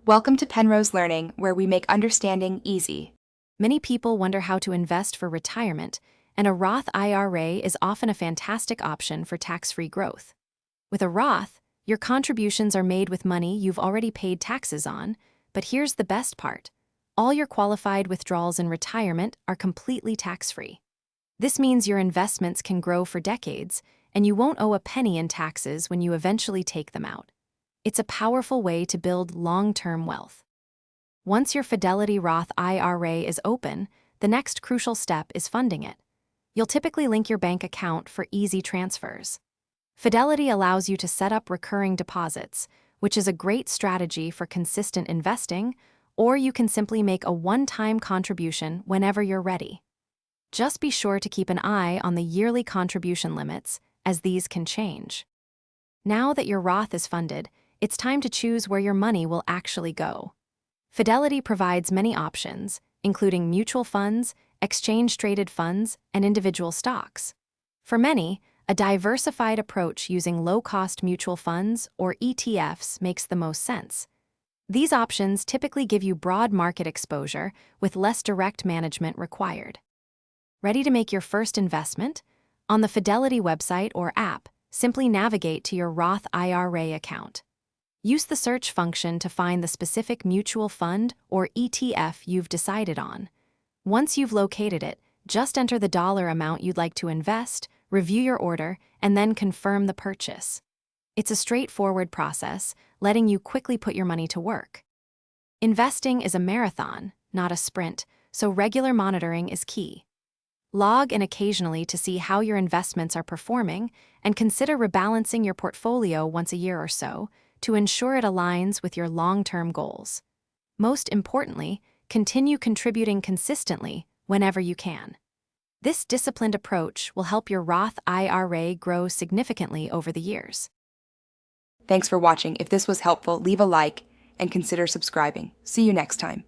Welcome to Penrose Learning, where we make understanding easy. Many people wonder how to invest for retirement, and a Roth IRA is often a fantastic option for tax-free growth. With a Roth, your contributions are made with money you've already paid taxes on, but here's the best part. All your qualified withdrawals in retirement are completely tax-free. This means your investments can grow for decades, and you won't owe a penny in taxes when you eventually take them out. It's a powerful way to build long-term wealth. Once your Fidelity Roth IRA is open, the next crucial step is funding it. You'll typically link your bank account for easy transfers. Fidelity allows you to set up recurring deposits, which is a great strategy for consistent investing, or you can simply make a one-time contribution whenever you're ready. Just be sure to keep an eye on the yearly contribution limits, as these can change. Now that your Roth is funded, it's time to choose where your money will actually go. Fidelity provides many options, including mutual funds, exchange-traded funds, and individual stocks. For many, a diversified approach using low-cost mutual funds or ETFs makes the most sense. These options typically give you broad market exposure with less direct management required. Ready to make your first investment? On the Fidelity website or app, simply navigate to your Roth IRA account. Use the search function to find the specific mutual fund or ETF you've decided on. Once you've located it, just enter the dollar amount you'd like to invest, review your order, and then confirm the purchase. It's a straightforward process, letting you quickly put your money to work. Investing is a marathon, not a sprint, so regular monitoring is key. Log in occasionally to see how your investments are performing, and consider rebalancing your portfolio once a year or so to ensure it aligns with your long-term goals. Most importantly, continue contributing consistently whenever you can. This disciplined approach will help your Roth IRA grow significantly over the years. Thanks for watching. If this was helpful, leave a like and consider subscribing. See you next time.